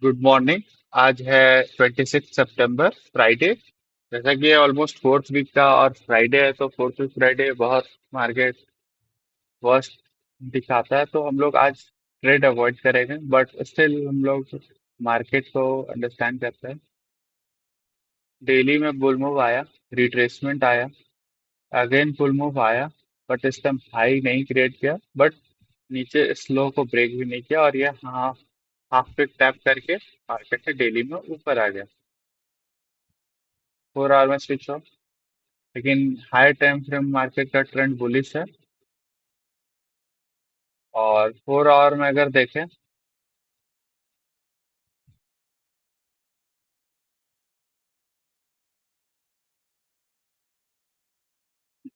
Good morning. आज है 26 सितंबर, Friday. जैसा कि ऑलमोस्ट फोर्थ वीक का और फ्राइडे है, तो फोर्थ वीक फ्राइडे बहुत मार्केट वर्स्ट दिखाता है, तो हम लोग आज ट्रेड अवॉइड करेंगे, बट स्टिल हम लोग मार्केट को अंडरस्टैंड करते हैं। डेली में बुल मूव आया, रिट्रेसमेंट आया, अगेन बुल मूव आया, बट इस टाइम हाई नहीं क्रिएट किया, बट नीचे स्लो को ब्रेक भी नहीं किया, और ये हाफ हाफ पे टैप करके मार्केट से डेली में ऊपर आ गया। 4 आवर में स्विच ऑफ, लेकिन हाई टाइम फ्रेम मार्केट का ट्रेंड बुलिश है। और 4 आवर में अगर देखें,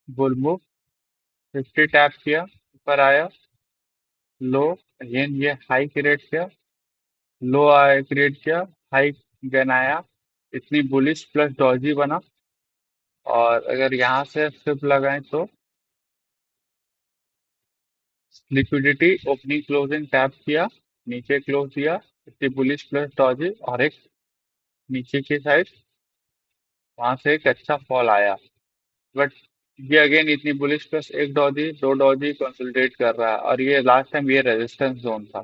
बुल मूव 50 टैप किया, ऊपर आया, लो, अगेन ये हाई क्रिएट किया, लो आया क्रिएट किया, हाई गन आया, इतनी बुलिश प्लस डॉजी बना। और अगर यहाँ से फ्लिप लगाएं तो लिक्विडिटी ओपनिंग क्लोजिंग टैप किया, नीचे क्लोज दिया, इतनी बुलिश प्लस डॉजी, और एक नीचे की साइड वहां से एक अच्छा फॉल आया। बट ये अगेन इतनी बुलिश प्लस एक डॉजी दो डॉजी कंसोलिडेट कर रहा है, और ये लास्ट टाइम ये रेजिस्टेंस जोन था।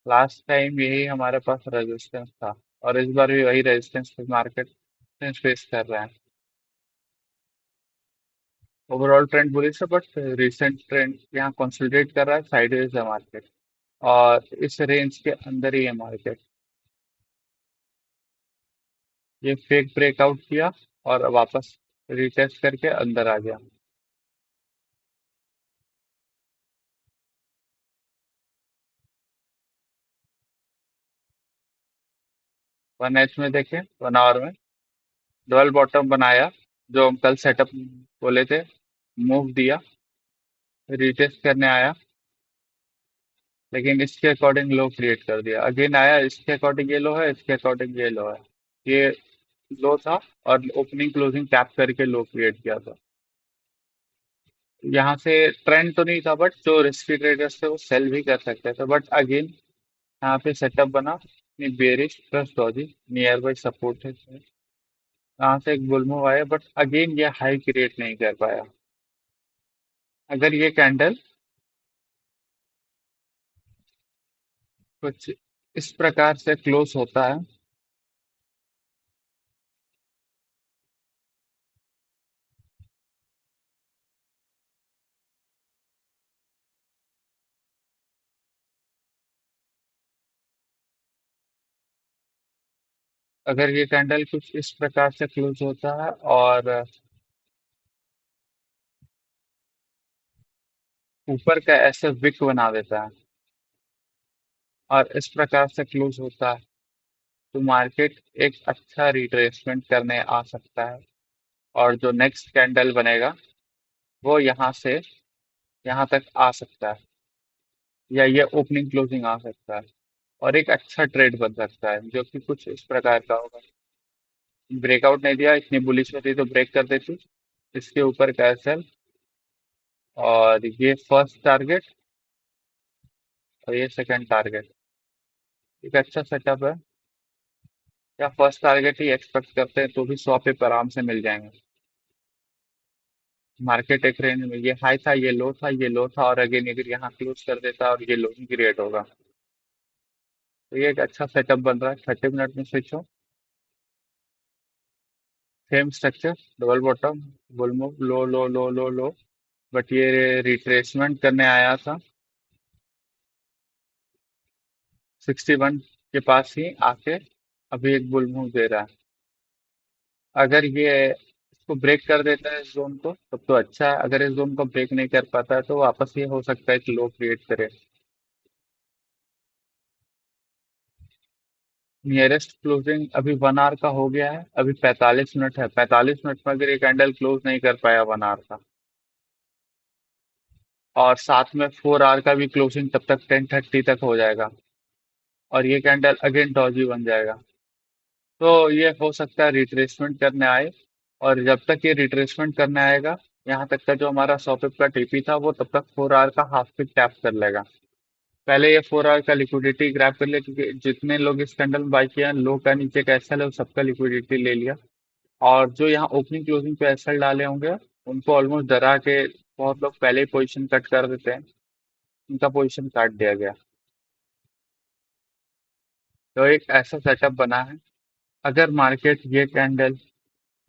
लास्ट टाइम यही हमारे पास रेजिस्टेंस था, और इस बार भी वही रेजिस्टेंस मार्केट फेस कर रहा है। ओवरऑल ट्रेंड बुलिश है, बट रिसेंट ट्रेंड यहाँ कंसोलिडेट कर रहा है, साइडवेज है मार्केट, और इस रेंज के अंदर ही है मार्केट। ये फेक ब्रेकआउट किया और वापस रिटेस्ट करके अंदर आ गया। 1H में देखें, 1 आवर में डबल बॉटम बनाया, जो हम कल सेटअप बोले थे, मूव दिया, रिटेस्ट करने आया, लेकिन इसके अकॉर्डिंग लो क्रिएट कर दिया, अगेन आया, इसके अकॉर्डिंग ये लो है, इसके अकॉर्डिंग ये लो है। ये लो था, और ओपनिंग क्लोजिंग टैप करके लो क्रिएट किया था। यहाँ से ट्रेंड तो नहीं था, बट जो रिस्की ट्रेडर्स थे वो सेल भी कर सकते थे, बट अगेन यहाँ पे सेटअप बना, bearish plus Doge, near by support है। यहाँ से एक बुल मूव आया, बट अगेन ये हाई क्रिएट नहीं कर पाया। अगर ये कैंडल कुछ इस प्रकार से क्लोज होता है, अगर ये कैंडल कुछ इस प्रकार से क्लोज होता है और ऊपर का ऐसे विक बना देता है, और इस प्रकार से क्लोज होता है, तो मार्केट एक अच्छा रिट्रेसमेंट करने आ सकता है। और जो नेक्स्ट कैंडल बनेगा वो यहाँ से यहाँ तक आ सकता है, या ये ओपनिंग क्लोजिंग आ सकता है, और एक अच्छा ट्रेड बन सकता है, जो कि कुछ इस प्रकार का होगा। ब्रेकआउट नहीं दिया, इतनी बुलिश होती तो ब्रेक कर देती, इसके ऊपर कैसल, और ये फर्स्ट टारगेट और ये सेकंड टारगेट, एक अच्छा सेटअप है। या फर्स्ट टारगेट ही एक्सपेक्ट करते हैं, तो भी 100 पे आराम से मिल जाएंगे। मार्केट एक रेंज में, ये हाई था, ये लो था, ये लो था, और अगेन अगर यहाँ क्लोज कर देता और ये लो ही क्रिएट होगा, तो ये एक अच्छा सेटअप बन रहा है। 30 मिनट में स्विच हो, same structure, double bottom, bull move, low low low low low, but ये रिट्रेसमेंट करने आया था 61 के पास ही आके, अभी एक बुल मूव दे रहा है। अगर ये इसको ब्रेक कर देता है इस जोन को, तब तो अच्छा है, अगर इस जोन को ब्रेक नहीं कर पाता है, तो वापस ये हो सकता है कि लो क्रिएट करे। नियरेस्ट क्लोजिंग अभी 1 आवर का हो गया है, अभी 45 मिनट है, 45 मिनट में अगर ये कैंडल क्लोज नहीं कर पाया 1 आवर का, और साथ में 4 आवर का भी क्लोजिंग तब तक 10:30 तक हो जाएगा, और ये कैंडल अगेन डॉजी बन जाएगा, तो ये हो सकता है रिट्रेसमेंट करने आए। और जब तक ये रिट्रेसमेंट करने आएगा, यहाँ तक का जो हमारा 100 पिप का टीपी था, वो तब तक 4 आवर का हाफ पिक टैप कर लेगा। पहले ये 4 आवर का लिक्विडिटी ग्रैब कर लिया, क्योंकि जितने लोग इस कैंडल में बाई किया, लो का नीचे का एसएल है, वो सबका लिक्विडिटी ले लिया। और जो यहाँ ओपनिंग क्लोजिंग पे एसएल डाले होंगे, उनको ऑलमोस्ट डरा के बहुत लोग पहले ही पोजीशन कट कर देते हैं, उनका पोजीशन काट दिया गया। तो एक ऐसा सेटअप बना है, अगर मार्केट ये कैंडल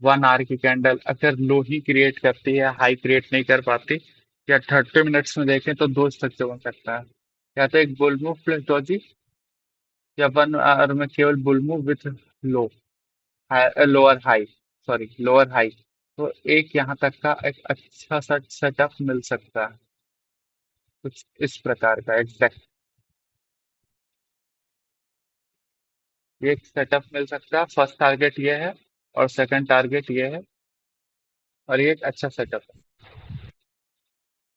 1 आवर की कैंडल अगर लो ही क्रिएट करती है, हाई क्रिएट नहीं कर पाती, या 30 मिनट्स में देखें तो दो स्ट्रक्चर बन सकता है। या तो एक बुल मूव प्लस डॉजी, या 1 आवर में केवल bull move with low, lower high, sorry lower high. तो एक यहाँ तक का एक अच्छा सा सेटअप मिल सकता है, कुछ इस प्रकार का एग्जैक्ट एक सेटअप मिल सकता है। फर्स्ट टारगेट ये है और सेकंड टारगेट ये है, और ये एक अच्छा सेटअप है।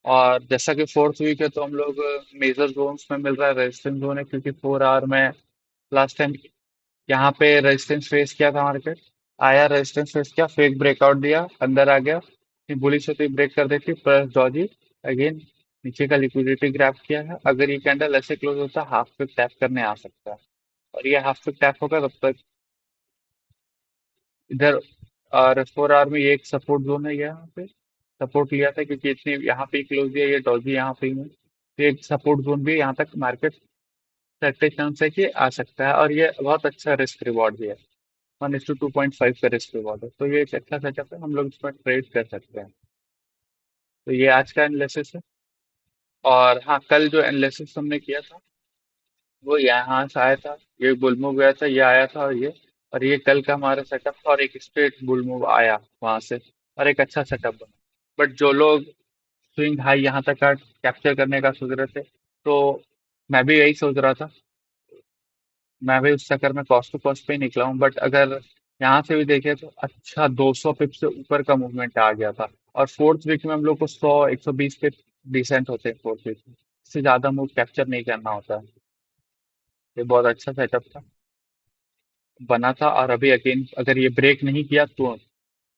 और जैसा कि फोर्थ वीक है, तो हम लोग मेजर जोन्स में मिल रहा है, रेजिस्टेंस जोन है, क्योंकि 4 आवर में लास्ट टाइम यहाँ पे रेजिस्टेंस फेस किया था मार्केट, आया रेजिस्टेंस फेस किया, फेक ब्रेकआउट दिया, अंदर आ गया, फिर बुलिश होती ब्रेक कर देती प्लस डॉजी अगेन नीचे का लिक्विडिटी ग्रैब किया है। अगर ये कैंडल ऐसे क्लोज होता है, हाफ पे टैप करने आ सकता है, और ये हाफ पे टैप होगा तब तक इधर। और 4 आवर में ये एक सपोर्ट जोन है, यहाँ पे सपोर्ट लिया था, क्योंकि इतनी यहाँ पे क्लोज दिया, ये डॉजी यहाँ पे ही है, तो एक सपोर्ट जोन भी यहाँ तक मार्केट 30 चांस है कि आ सकता है, और ये बहुत अच्छा रिस्क रिवॉर्ड भी है। 1:2.5 का रिस्क रिवॉर्ड है, तो ये एक अच्छा सेटअप है, हम लोग इसमें ट्रेड कर सकते हैं। तो ये आज का एनालिसिस है। और हाँ, कल जो एनालिसिस हमने किया था, वो यहाँ से आया था, ये बुल मूव गया था, ये आया था, और ये कल का हमारा सेटअप था, और एक स्ट्रेट बुल मूव आया वहां से, और एक अच्छा सेटअप बना। बट जो लोग स्विंग हाई यहाँ तक का कैप्चर करने का सोच रहे थे, तो मैं भी यही सोच रहा था, मैं भी उस चक्कर में कॉस्ट टू कॉस्ट पे ही निकला हूँ। बट अगर यहाँ से भी देखें तो अच्छा 200 पिप से ऊपर का मूवमेंट आ गया था, और फोर्थ वीक में हम लोग को 100 120 पिप डिसेंट होते हैं फोर्थ वीक में, इससे ज्यादा मूव कैप्चर नहीं करना होता है। ये बहुत अच्छा सेटअप था, बना था। और अभी अगेन अगर ये ब्रेक नहीं किया, तो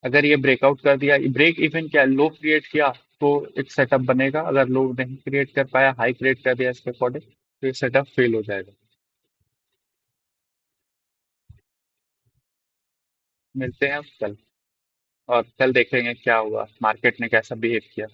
अगर ये ब्रेकआउट कर दिया, ब्रेक इवन क्या लो क्रिएट किया, तो एक सेटअप बनेगा। अगर लो नहीं क्रिएट कर पाया, हाई क्रिएट कर दिया इसके अकॉर्डिंग, तो ये सेटअप फेल हो जाएगा। मिलते हैं कल, और कल देखेंगे क्या हुआ, मार्केट ने कैसा बिहेव किया।